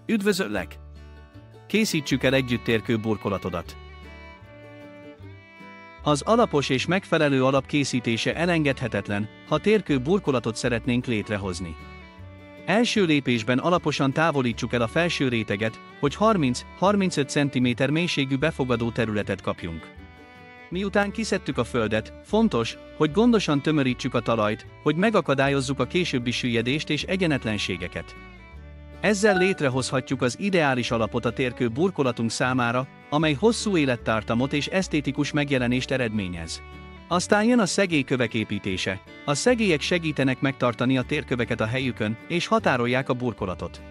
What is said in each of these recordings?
Üdvözöllek! Készítsük el együtt térkő burkolatodat. Az alapos és megfelelő alap készítése elengedhetetlen, ha térkő burkolatot szeretnénk létrehozni. Első lépésben alaposan távolítsuk el a felső réteget, hogy 30-35 cm mélységű befogadó területet kapjunk. Miután kiszedtük a földet, fontos, hogy gondosan tömörítsük a talajt, hogy megakadályozzuk a későbbi süllyedést és egyenetlenségeket. Ezzel létrehozhatjuk az ideális alapot a térkő burkolatunk számára, amely hosszú élettartamot és esztétikus megjelenést eredményez. Aztán jön a szegélykövek építése. A szegélyek segítenek megtartani a térköveket a helyükön, és határolják a burkolatot.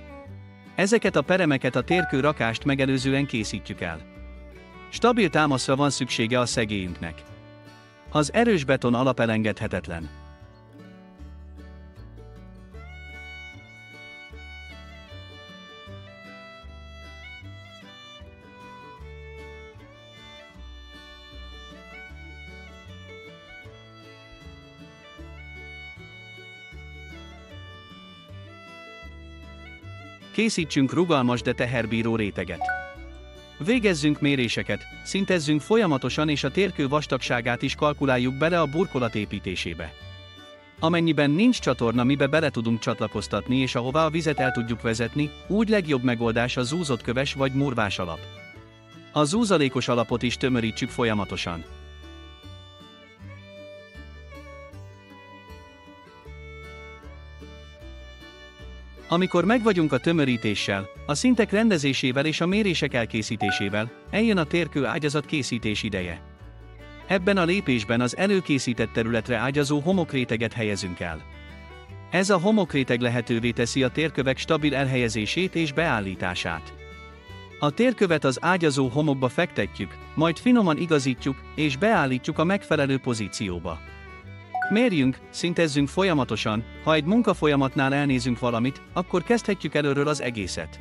Ezeket a peremeket a térkő rakást megelőzően készítjük el. Stabil támaszra van szüksége a szegélyünknek. Az erős beton alap elengedhetetlen. Készítsünk rugalmas, de teherbíró réteget. Végezzünk méréseket, szintezzünk folyamatosan és a térkő vastagságát is kalkuláljuk bele a burkolat építésébe. Amennyiben nincs csatorna, mibe bele tudunk csatlakoztatni és ahová a vizet el tudjuk vezetni, úgy legjobb megoldás a zúzott köves vagy murvás alap. A zúzalékos alapot is tömörítsük folyamatosan. Amikor megvagyunk a tömörítéssel, a szintek rendezésével és a mérések elkészítésével, eljön a térkő ágyazat készítés ideje. Ebben a lépésben az előkészített területre ágyazó homokréteget helyezünk el. Ez a homokréteg lehetővé teszi a térkövek stabil elhelyezését és beállítását. A térkövet az ágyazó homokba fektetjük, majd finoman igazítjuk és beállítjuk a megfelelő pozícióba. Mérjünk, szintezzünk folyamatosan, ha egy munkafolyamatnál elnézünk valamit, akkor kezdhetjük előről az egészet.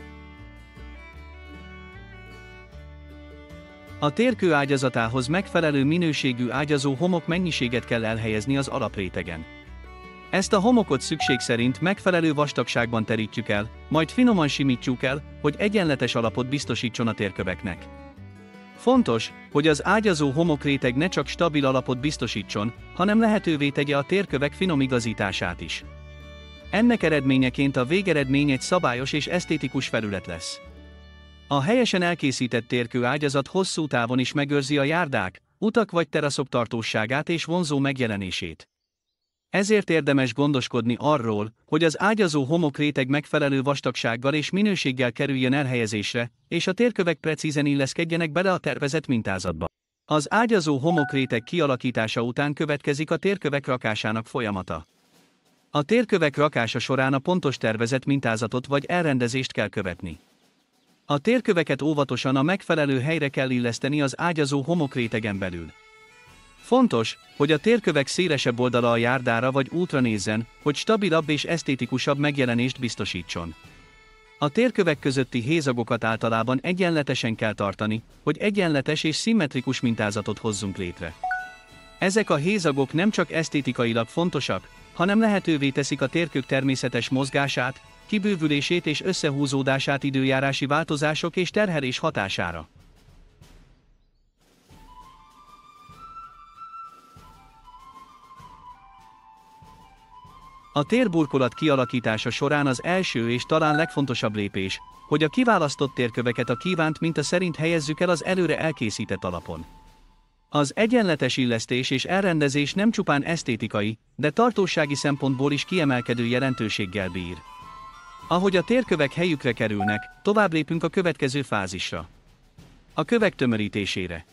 A térkő ágyazatához megfelelő minőségű ágyazó homok mennyiséget kell elhelyezni az alaprétegen. Ezt a homokot szükség szerint megfelelő vastagságban terítjük el, majd finoman simítjuk el, hogy egyenletes alapot biztosítson a térköveknek. Fontos, hogy az ágyazó homokréteg ne csak stabil alapot biztosítson, hanem lehetővé tegye a térkövek finom igazítását is. Ennek eredményeként a végeredmény egy szabályos és esztétikus felület lesz. A helyesen elkészített térkő ágyazat hosszú távon is megőrzi a járdák, utak vagy teraszok tartóságát és vonzó megjelenését. Ezért érdemes gondoskodni arról, hogy az ágyazó homokréteg megfelelő vastagsággal és minőséggel kerüljön elhelyezésre, és a térkövek precízen illeszkedjenek bele a tervezett mintázatba. Az ágyazó homokréteg kialakítása után következik a térkövek rakásának folyamata. A térkövek rakása során a pontos tervezett mintázatot vagy elrendezést kell követni. A térköveket óvatosan a megfelelő helyre kell illeszteni az ágyazó homokrétegen belül. Fontos, hogy a térkövek szélesebb oldala a járdára vagy útra nézzen, hogy stabilabb és esztétikusabb megjelenést biztosítson. A térkövek közötti hézagokat általában egyenletesen kell tartani, hogy egyenletes és szimmetrikus mintázatot hozzunk létre. Ezek a hézagok nem csak esztétikailag fontosak, hanem lehetővé teszik a térkők természetes mozgását, kibővülését és összehúzódását időjárási változások és terhelés hatására. A térburkolat kialakítása során az első és talán legfontosabb lépés, hogy a kiválasztott térköveket a kívánt minta szerint helyezzük el az előre elkészített alapon. Az egyenletes illesztés és elrendezés nem csupán esztétikai, de tartósági szempontból is kiemelkedő jelentőséggel bír. Ahogy a térkövek helyükre kerülnek, tovább lépünk a következő fázisra. A kövek tömörítésére.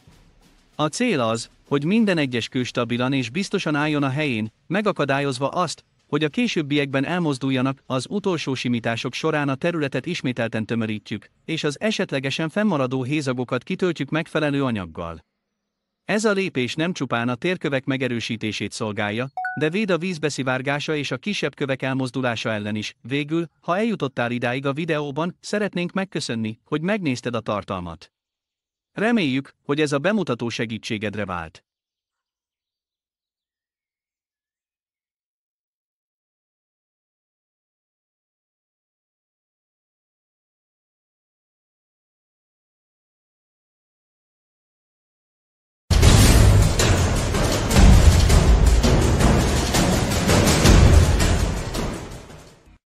A cél az, hogy minden egyes kő stabilan és biztosan álljon a helyén, megakadályozva azt, hogy a későbbiekben elmozduljanak. Az utolsó simítások során a területet ismételten tömörítjük, és az esetlegesen fennmaradó hézagokat kitöltjük megfelelő anyaggal. Ez a lépés nem csupán a térkövek megerősítését szolgálja, de véd a vízbeszivárgása és a kisebb kövek elmozdulása ellen is. Végül, ha eljutottál idáig a videóban, szeretnénk megköszönni, hogy megnézted a tartalmat. Reméljük, hogy ez a bemutató segítségedre vált.